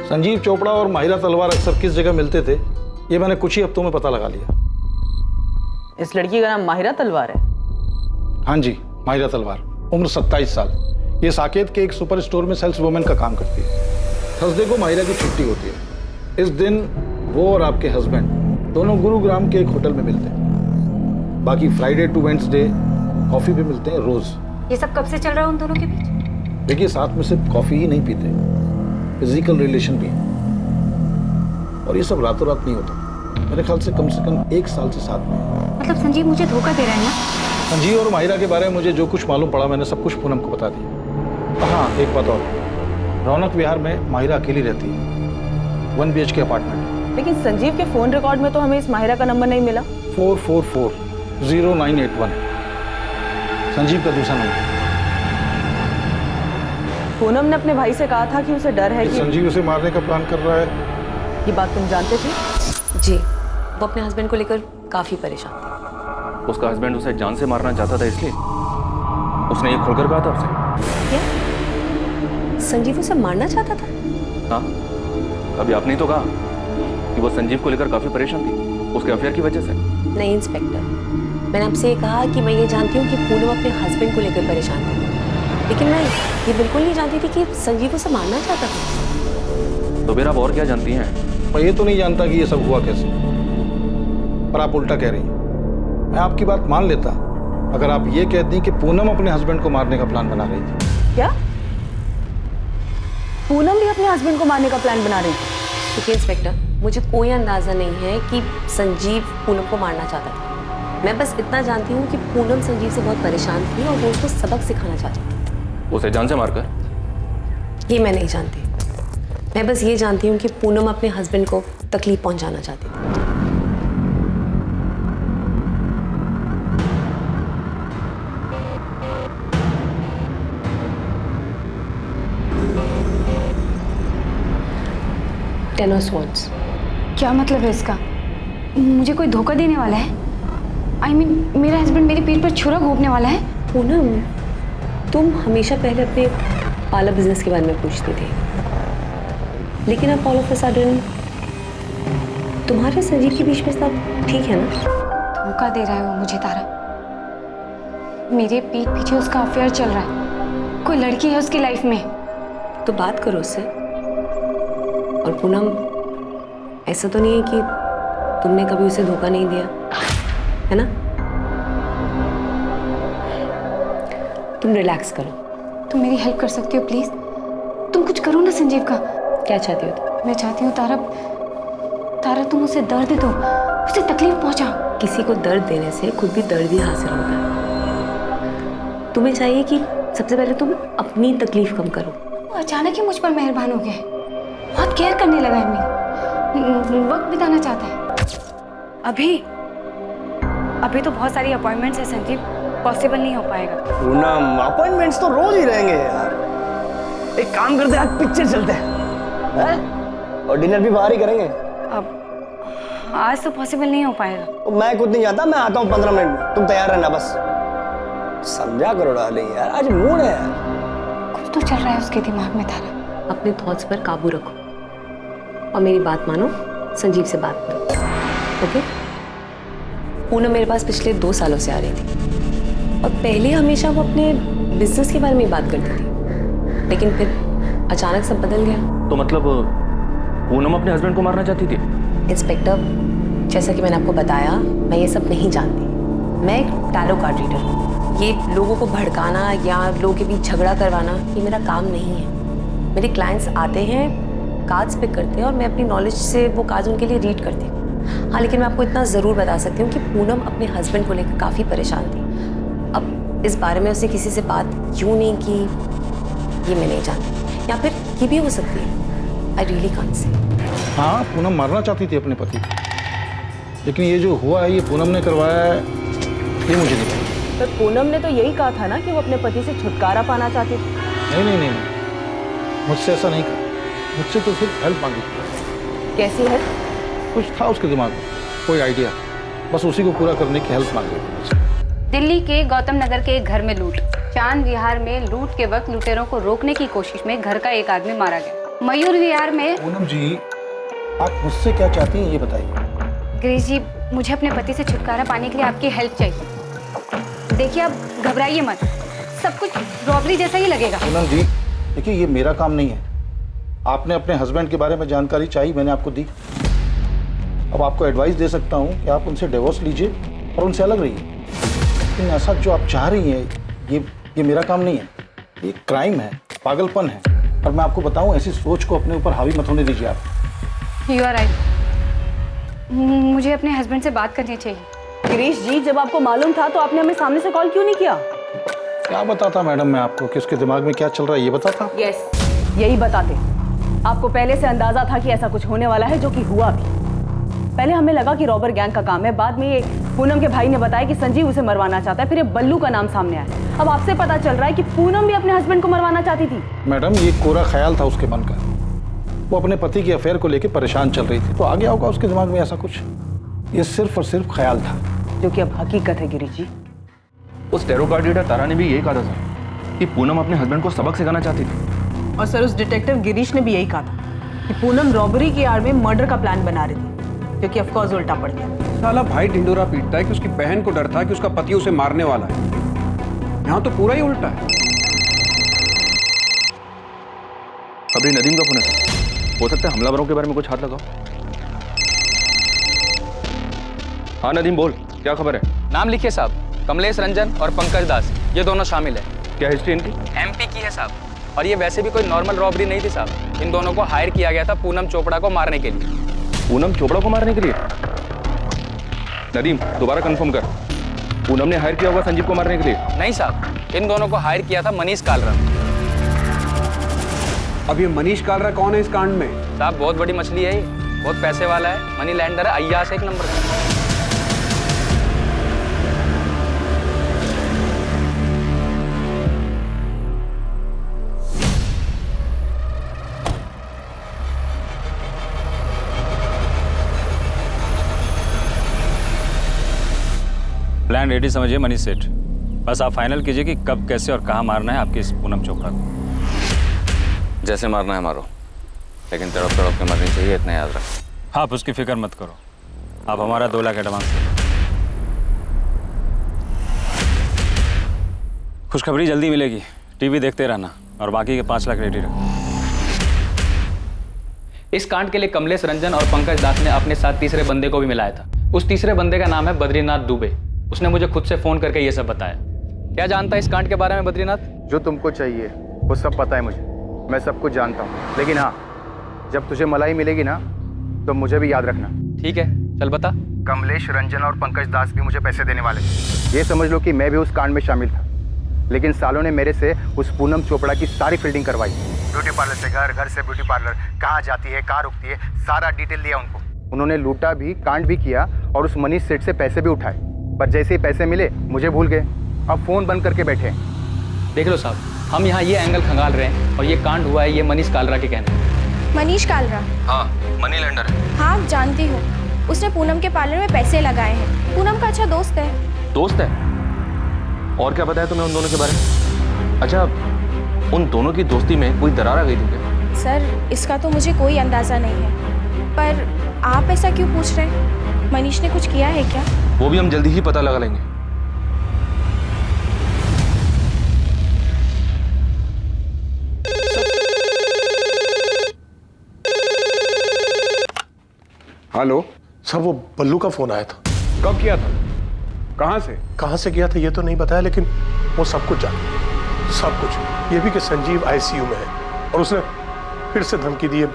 संजीव चोपड़ा और माहिरा तलवार अक्सर किस जगह मिलते थे, ये मैंने कुछ ही हफ्तों में पता लगा लिया। इस लड़की का नाम माहिरा तलवार है? हाँ जी, माहिरा तलवार, उम्र 27 साल। ये साकेत के एक सुपर स्टोर में सेल्स वुमेन का काम करती है। थर्सडे को माहिरा की छुट्टी होती है। इस दिन वो और आपके हस्बैंड दोनों गुरुग्राम के एक होटल में मिलते हैं। बाकी फ्राइडे टू वेडनेसडे कॉफी पे मिलते हैं रोज। ये सब कब से चल रहा है उन दोनों के बीच? देखिए, साथ में सिर्फ कॉफी ही नहीं पीते, फिजिकल रिलेशन भी है। और ये सब रातों रात नहीं होता। मेरे ख्याल से कम 1 साल से साथ में है। मतलब संजीव मुझे धोखा दे रहा है ना? संजीव और माहिरा के बारे में मुझे जो कुछ मालूम पड़ा मैंने सब कुछ पूनम को बता दिया। हाँ, एक बात और, रौनक विहार में माहिरा अकेली रहती है, 1 BHK अपार्टमेंट। लेकिन संजीव के फोन रिकॉर्ड में तो हमें इस माहिरा का नंबर नहीं मिला। 4440981 संजीव का दूसरा नंबर। पूनम ने अपने भाई से कहा था कि उसे डर है कि संजीव उसे मारने का प्लान कर रहा है। ये बात तुम जानते थे? जी, वो अपने हस्बैंड को लेकर काफी परेशान थी। उसका हस्बैंड उसे जान से मारना चाहता था, इसलिए उसने ये खुलकर कहा था उससे। क्या संजीव उसे मारना चाहता था? हाँ, अभी आपने तो कहा कि वो संजीव को लेकर काफी परेशान थी उसके अफेयर की वजह से। नहीं इंस्पेक्टर, मैंने आपसे ये कहा कि मैं ये जानती हूँ कि पूनम अपने हस्बैंड को लेकर परेशान थी, लेकिन मैं ये बिल्कुल नहीं जानती थी कि संजीव उसे मारना चाहता था। तो फिर आप और क्या जानती हैं? मैं ये तो नहीं जानता कि ये सब हुआ कैसे, पर आप उल्टा कह रही हैं। मैं आपकी बात मान लेता अगर आप ये कहती कि पूनम अपने हस्बैंड को मारने का प्लान बना रही थी। क्या पूनम भी अपने हस्बैंड को मारने का प्लान बना रही थी? देखिए इंस्पेक्टर, मुझे कोई अंदाजा नहीं है कि संजीव पूनम को मारना चाहता था। मैं बस इतना जानती हूँ कि पूनम संजीव से बहुत परेशान थी और वो उसको सबक सिखाना चाहती थी। उसे जान से मारकर? ये मैं नहीं जानती। मैं बस ये जानती हूँ कि पूनम अपने हस्बैंड को तकलीफ पहुंचाना चाहती थी। Ten of swords. क्या मतलब है इसका? मुझे कोई धोखा देने वाला है? I mean, मेरा हस्बैंड मेरी पीठ पर छुरा घोंपने वाला है? पूनम, तुम हमेशा पहले अपने पार्लर बिजनेस के बारे में पूछती थी, लेकिन अब ऑल ऑफ अ सडन तुम्हारे संजीव के बीच में सब ठीक है ना? धोखा दे रहा है वो मुझे तारा। मेरे पीठ पीछे उसका अफेयर चल रहा है, कोई लड़की है उसकी लाइफ में। तो बात करो उससे। और पूनम, ऐसा तो नहीं है कि तुमने कभी उसे धोखा नहीं दिया, है ना? तुम रिलैक्स करो। तुम मेरी हेल्प कर सकती हो प्लीज? तुम कुछ करो ना संजीव का। क्या चाहती हो तुम? मैं चाहती हूँ तारा तुम उसे दर्द दो, उसे तकलीफ पहुंचाओ। किसी को दर्द देने से खुद भी दर्द ही हासिल होता है। तुम्हें चाहिए कि सबसे पहले तुम अपनी तकलीफ कम करो। वो अचानक ही मुझ पर मेहरबान हो गया है, बहुत केयर करने लगा है मेरी, वक्त बिताना चाहता है। अभी तो बहुत सारी अपॉइंटमेंट्स है संजीव, पॉसिबल नहीं हो पाएगा। पूनम, अपॉइंटमेंट्स तो रोज ही रहेंगे यार। एक काम करते हैं, आज पिक्चर चलते हैं और डिनर भी बाहर ही करेंगे। अब आज तो पॉसिबल नहीं हो पाएगा। मैं खुद नहीं जाता, मैं आता हूँ 15 मिनट में, तुम तैयार रहना बस। समझा करो डार्लिंग यार, आज मूड है यार। कुछ तो चल रहा है उसके दिमाग में तारा। अपने थॉट्स पर काबू रखो और मेरी बात मानो, संजीव से बात करो, ओके? पूनम मेरे पास पिछले 2 सालों से आ रही थी और पहले हमेशा वो अपने बिजनेस के बारे में बात करती थी, लेकिन फिर अचानक सब बदल गया। तो मतलब पूनम अपने हस्बैंड को मारना चाहती थी? इंस्पेक्टर, जैसा कि मैंने आपको बताया, मैं ये सब नहीं जानती। मैं एक टैरो कार्ड रीडर हूँ। ये लोगों को भड़काना या लोगों के बीच झगड़ा करवाना, ये मेरा काम नहीं है। मेरे क्लाइंट्स आते हैं, कार्ड्स पिक करते हैं और मैं अपनी नॉलेज से वो कार्ड्स उनके लिए रीड करती हूँ। हाँ, लेकिन मैं आपको इतना ज़रूर बता सकती हूँ कि पूनम अपने हस्बैंड को लेकर काफ़ी परेशान थी। अब इस बारे में उसने किसी से बात क्यों नहीं की, ये मैं नहीं जानती, या फिर ये भी हो सकती है। I really can't say. हाँ, पूनम मारना चाहती थी अपने पति को, लेकिन ये जो हुआ है ये पूनम ने करवाया है, ये मुझे नहीं पता। पर पूनम ने तो यही कहा था ना कि वो अपने पति से छुटकारा पाना चाहती थी। नहीं नहीं नहीं, मुझसे ऐसा नहीं कहा, मुझसे तो सिर्फ हेल्प मांगी थी। कैसी है? कुछ था उसके दिमाग में, कोई आइडिया, बस उसी को पूरा करने की हेल्प मांगी थी। दिल्ली के गौतम नगर के एक घर में लूट। चांद विहार में लूट के वक्त लुटेरों को रोकने की कोशिश में घर का एक आदमी मारा गया। मयूर विहार में। पूनम जी, आप मुझसे क्या चाहती हैं ये बताइए। गिरीश जी, मुझे अपने पति से छुटकारा पाने के लिए आपकी हेल्प चाहिए। देखिए, आप घबराइए मत, सब कुछ रॉबरी जैसा ही लगेगा। पूनम जी, देखिए ये मेरा काम नहीं है। आपने अपने हस्बैंड के बारे में जानकारी चाहिए, मैंने आपको दी। अब आपको एडवाइस दे सकता हूँ कि आप उनसे डिवोर्स लीजिए और उनसे अलग रहिए, लेकिन ऐसा जो आप चाह रही हैं ये मेरा काम नहीं है। ये क्राइम है, पागलपन है, और मैं आपको बताऊं, ऐसी सोच को अपने ऊपर हावी मत होने दीजिए आप। यू आर राइट, मुझे अपने हस्बैंड से बात करनी चाहिए। गिरीश जी, जब आपको मालूम था तो आपने हमें सामने से कॉल क्यों नहीं किया? क्या बताता मैडम मैं आपको कि उसके दिमाग में क्या चल रहा है, ये बताता? यस, यही बताते। आपको पहले से अंदाजा था कि ऐसा कुछ होने वाला है, जो कि हुआ भी। पहले हमें लगा कि रॉबर गैंग का काम है, बाद में ये पूनम के भाई ने बताया कि संजीव उसे मरवाना चाहता है, फिर ये बल्लू का नाम सामने आया। अब आपसे पता चल रहा है कि पूनम भी अपने हस्बैंड को मरवाना चाहती थी। मैडम, ये कोरा ख्याल था उसके मन का, वो अपने पति की अफेयर को लेकर परेशान चल रही थी, तो आ गया होगा उसके दिमाग में ऐसा कुछ। ये सिर्फ और सिर्फ ख्याल था, जो कि अब हकीकत है। गिरीश जी, उस टैरो कार्ड रीडर तारा ने भी यही कहा था सर कि पूनम अपने हस्बैंड को सबक सिखाना चाहती थी। और सर, उस डिटेक्टिव गिरीश ने भी यही कहा था कि पूनम रॉबरी की आड़ में मर्डर का प्लान बना रही थी, जो कि ऑफ कोर्स उल्टा पड़ गया। साला भाई ढिंडोरा पीटता है कि उसकी बहन को डर था कि उसका पति उसे मारने वाला है। यहाँ तो पूरा ही उल्टा है। खबरी नदीम का फोन है सर, हो सकता है हमलावरों के बारे में कुछ हाथ लगाओ। हाँ नदीम बोल, क्या खबर है? नाम लिखिए साहब, कमलेश रंजन और पंकज दास, ये दोनों शामिल है। क्या हिस्ट्री इनकी? एमपी की है साहब, और ये वैसे भी कोई नॉर्मल रॉबरी नहीं थी साहब। इन दोनों को हायर किया गया था पूनम चोपड़ा को मारने के लिए। पूनम चोपड़ा को मारने के लिए? नदीम दोबारा कंफर्म कर, पूनम ने हायर किया होगा संजीव को मारने के लिए? नहीं साहब, इन दोनों को हायर किया था मनीष कालरा। अब ये मनीष कालरा कौन है इस कांड में? साहब बहुत बड़ी मछली है ये, बहुत पैसे वाला है, मनी लैंडर है, अय्याश 1 नंबर का। प्लान रेडी समझिए मनीष सेठ, बस आप फाइनल कीजिए कि कब, कैसे और कहाँ मारना है आपकी इस पूनम चोपड़ा को। जैसे मारना है मारो, लेकिन तड़प तड़प के मरनी चाहिए, इतना याद रख। आप उसकी फिक्र मत करो, आप हमारा 2 लाख एडवांस दो। खुशखबरी जल्दी मिलेगी, टीवी देखते रहना, और बाकी के 5 लाख रेडी रखो। इस कांड के लिए कमलेश रंजन और पंकज दास ने अपने साथ तीसरे बंदे को भी मिलाया था। उस तीसरे बंदे का नाम है बद्रीनाथ दुबे। उसने मुझे खुद से फोन करके ये सब बताया। क्या जानता है इस कांड के बारे में बद्रीनाथ? जो तुमको चाहिए वो सब पता है मुझे, मैं सब कुछ जानता हूँ, लेकिन हाँ, जब तुझे मलाई मिलेगी ना तो मुझे भी याद रखना। ठीक है, चल बता। कमलेश रंजन और पंकज दास भी मुझे पैसे देने वाले थे। ये समझ लो कि मैं भी उस कांड में शामिल था, लेकिन सालों ने मेरे से उस पूनम चोपड़ा की सारी फील्डिंग करवाई। ब्यूटी पार्लर से घर, घर से ब्यूटी पार्लर, कहाँ जाती है, कहाँ रुकती है, सारा डिटेल दिया उनको। उन्होंने लूटा भी, कांड भी किया और उस मनीष सेठ से पैसे भी उठाए, पर जैसे ही पैसे मिले मुझे भूल गए। अब फोन बंद करके बैठे हैं। देख लो साहब, हम यहाँ ये एंगल खंगाल रहे हैं और ये कांड हुआ है ये मनीष कालरा के कहने। मनीष कालरा? हाँ, मनी लेंडर है। हाँ जानती हूँ, उसने पूनम के पार्लर में पैसे लगाए हैं। पूनम का अच्छा दोस्त है। दोस्त है? और क्या बताया तुम्हें उन दोनों के बारे में? अच्छा, उन दोनों की दोस्ती में कोई दरार आ गई थी क्या? सर इसका तो मुझे कोई अंदाजा नहीं है, पर आप ऐसा क्यों पूछ रहे हैं? मनीष ने कुछ किया है क्या? वो भी हम जल्दी ही पता लगा लेंगे। हेलो सर, वो बल्लू का फोन आया था। कब किया था? कहाँ से किया था ये तो नहीं बताया, लेकिन वो सब कुछ जाना, सब कुछ। ये भी कि संजीव आईसीयू में है और उसने फिर से धमकी दी है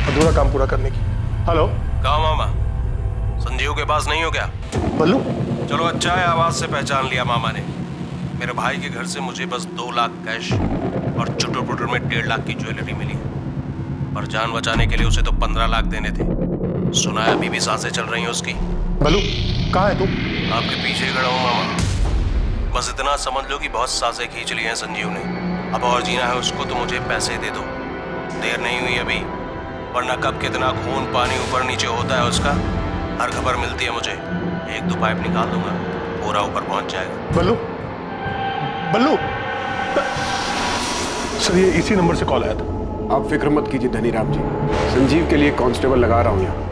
अधूरा काम पूरा करने की। हेलो। कहा मामा? संजीव के पास नहीं हो क्या? बल्लू? चलो अच्छा है, आवाज से पहचान लिया मामा ने। मेरे भाई के घर से मुझे बस 2 लाख कैश और चुटर पुटर में 1.5 लाख की ज्वेलरी मिली, पर जान बचाने के लिए उसे तो 15 लाख देने थे। सुना है अभी भी सांसें चल रही हैं उसकी। बल्लू कहाँ है तू? आपके पीछे खड़ा हूँ मामा। बस इतना समझ लो कि बहुत सांसें खींच ली हैं संजीव ने। अब और जीना है उसको तो मुझे पैसे दे दो, देर नहीं हुई अभी, वरना कब कितना खून पानी ऊपर नीचे होता है उसका हर खबर मिलती है मुझे। 1-2 पाइप निकाल दूंगा, पूरा ऊपर पहुंच जाएगा। बल्लू, बल्लू सर, ये इसी नंबर से कॉल आया था। आप फिक्र मत कीजिए धनीराम जी, संजीव के लिए कांस्टेबल लगा रहा हूँ यहाँ।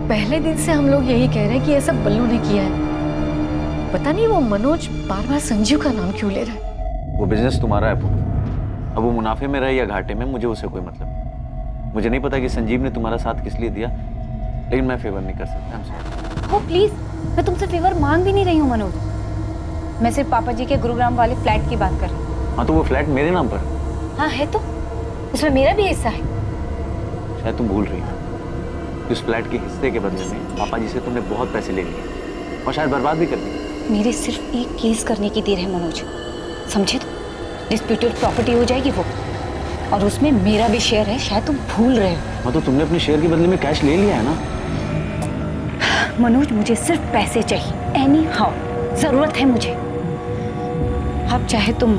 पहले दिन से हम लोग यही कह रहे हैं कि ये सब बल्लू ने किया है। पता नहीं वो मनोज बार बार संजीव का नाम क्यों ले रहा है। वो बिजनेस तुम्हारा है पूनम, अब वो मुनाफे में रहे या घाटे में मुझे उससे कोई मतलब नहीं। मुझे नहीं पता कि संजीव ने तुम्हारा साथ किस लिए दिया, लेकिन मैं फेवर नहीं कर सकता। हो प्लीज, मैं तुमसे फेवर मांग भी नहीं रही हूँ मनोज। मैं सिर्फ पापा जी के गुरुग्राम वाले फ्लैट की बात कर रही हूँ। हाँ तो वो फ्लैट मेरे नाम पर? हाँ है तो, उसमें मेरा भी हिस्सा है। शायद तुम भूल रही हो, उस फ्लैट के हिस्से के बदले में पापा जी से तुमने बहुत पैसे ले लिए और शायद बर्बाद भी कर दिए। मेरे सिर्फ एक केस करने की देर है मनोज, समझे? तो डिस्प्यूटेड प्रॉपर्टी हो जाएगी वो, और उसमें मेरा भी शेयर है, शायद तुम भूल रहे हो। हाँ तो तुमने अपने शेयर के बदले में कैश ले लिया है ना? मनोज मुझे सिर्फ पैसे चाहिए, एनी हाउ जरूरत है मुझे। अब चाहे तुम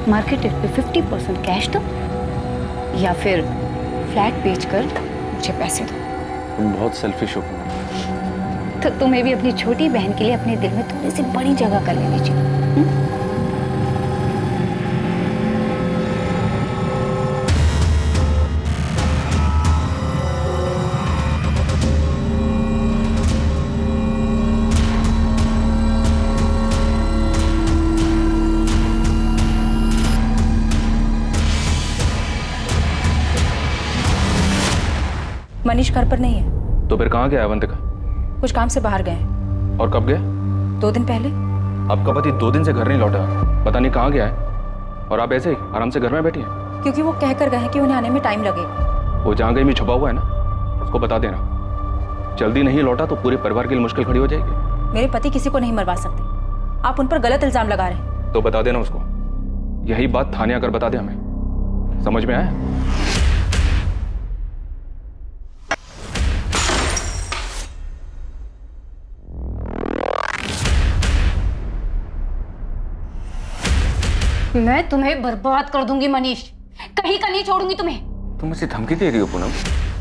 मार्केट रेट पे 50% कैश दो या फिर फ्लैट बेचकर मुझे पैसे दो। तुम बहुत सेल्फिश हो। तो तुम्हें भी अपनी छोटी बहन के लिए अपने दिल में थोड़ी सी बड़ी जगह कर लेनी चाहिए। मनीष घर पर नहीं है। तो फिर कहाँ गया अवंतिका? कुछ काम से बाहर गए हैं। और कब गया? 2 दिन पहले। आपका पति 2 दिन से घर नहीं लौटा, पता नहीं कहाँ गया है, और आप ऐसे ही आराम से घर में बैठी हैं। क्योंकि वो कह कर गए हैं कि उन्हें आने में टाइम लगेगा। वो जहाँ कहीं भी छुपा हुआ है ना, उसको बता देना। जल्दी नहीं लौटा तो पूरे परिवार के लिए मुश्किल खड़ी हो जाएगी। मेरे पति किसी को नहीं मरवा सकते, आप उन पर गलत इल्जाम लगा रहे हैं। तो बता देना उसको, यही बात थाने आकर बता दे हमें। समझ में आया? मैं तुम्हें बर्बाद कर दूंगी मनीष, कहीं का नहीं छोड़ूंगी तुम्हें। तुम मुझे धमकी दे रही हो पूनम?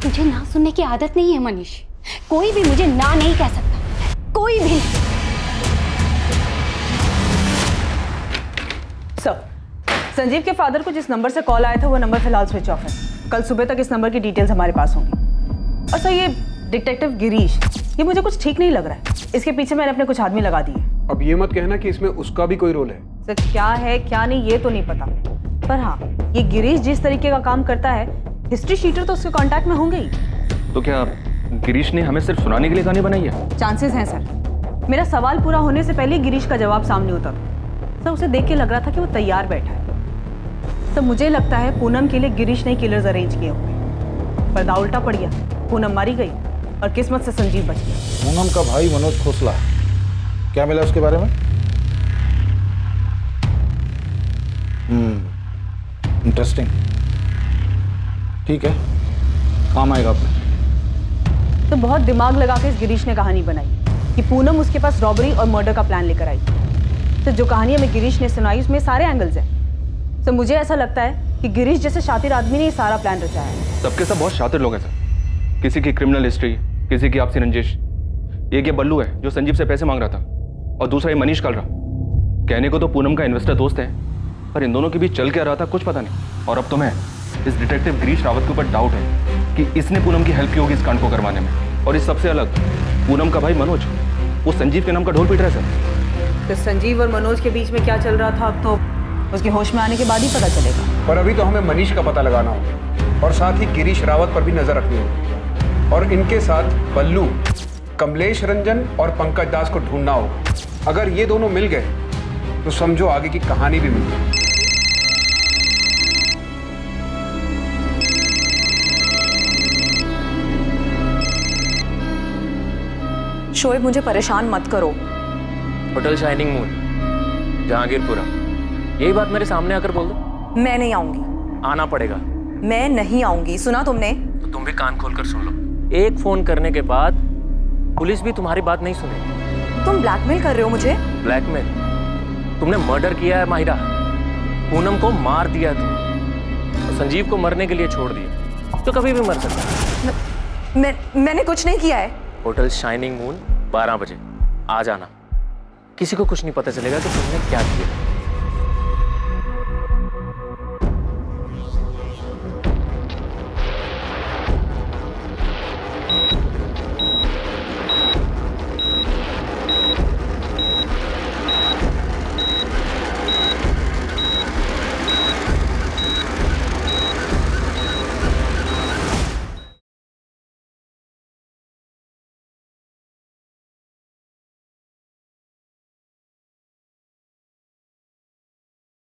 मुझे ना सुनने की आदत नहीं है मनीष, कोई भी मुझे ना नहीं कह सकता, कोई भी। सर, संजीव के फादर को जिस नंबर से कॉल आया था वो नंबर फिलहाल स्विच ऑफ है। कल सुबह तक इस नंबर की डिटेल्स हमारे पास होंगी। और सर ये डिटेक्टिव गिरीश, ये मुझे कुछ ठीक नहीं लग रहा है। इसके पीछे मैंने अपने कुछ आदमी लगा दिए। अब ये मत कहना कि इसमें उसका भी कोई रोल है। सर क्या है क्या नहीं ये तो नहीं पता, पर हाँ ये गिरीश जिस तरीके का काम करता है, हिस्ट्री शीटर तो उसके कांटेक्ट में होंगे ही। तो क्या गिरीश ने हमें सिर्फ सुनाने के लिए कहानी बनाई है? चांसेस हैं सर। मेरा सवाल पूरा होने से पहले गिरीश का जवाब सामने उतरा। सर उसे देख के लग रहा था कि वो तैयार बैठा है। तो मुझे लगता है पूनम के लिए गिरीश ने किलर्स अरेंज किए होंगे, पर दाव उल्टा पड़ गया, पूनम मारी गई और किस्मत से संजीव बच गया। पूनम का भाई मनोज खोसला, क्या मिला उसके बारे में? इंटरेस्टिंग, ठीक है, काम आएगा अपने। तो बहुत दिमाग लगा के इस गिरीश ने कहानी बनाई कि पूनम उसके पास रॉबरी और मर्डर का प्लान लेकर आई। तो जो कहानी हमें गिरीश ने सुनाई उसमें सारे एंगल्स हैं। तो मुझे ऐसा लगता है कि गिरीश जैसे शातिर आदमी ने ये सारा प्लान रचाया है। सबके सब बहुत शातिर लोग हैं सर। किसी की क्रिमिनल हिस्ट्री, किसी की आपसी रंजिश। एक ये बल्लू है जो संजीव से पैसे मांग रहा था, और दूसरा ये मनीष कालरा। कहने को तो पूनम का इन्वेस्टर दोस्त है, पर इन दोनों के बीच चल क्या रहा था कुछ पता नहीं। और अब तो मैं इस डिटेक्टिव गिरीश रावत के ऊपर डाउट है कि इसने पूनम की हेल्प की होगी इस कांड को करवाने में। और इस सबसे अलग पूनम का भाई मनोज, वो संजीव के नाम का ढोल पीट रहा है सर। तो संजीव और मनोज के बीच में क्या चल रहा था अब तो उसके होश में आने के बाद ही पता चलेगा। पर अभी तो हमें मनीष का पता लगाना होगा और साथ ही गिरीश रावत पर भी नजर रखनी होगी, और इनके साथ बल्लू, कमलेश रंजन और पंकज दास को ढूंढना होगा। अगर ये दोनों मिल गए तो समझो आगे की कहानी भी मिल गई। शोएब, मुझे परेशान मत करो। होटल शाइनिंग मून, जहांगीरपुरा, यही बात मेरे सामने आकर बोल दो। मैं नहीं आऊंगी। आना पड़ेगा। मैं नहीं आऊंगी, सुना तुमने? तो तुम भी कान खोलकर सुन लो। एक फोन करने के बाद पुलिस भी तुम्हारी बात नहीं सुनेगी। तुम ब्लैकमेल कर रहे हो मुझे? ब्लैकमेल? तुमने मर्डर किया है माहिरा, पूनम को मार दिया है तुम, और संजीव को मरने के लिए छोड़ दिया। तो कभी भी मर सकता है। मैंने कुछ नहीं किया है। होटल शाइनिंग मून 12 बजे आ जाना। किसी को कुछ नहीं पता चलेगा कि तुमने क्या किया।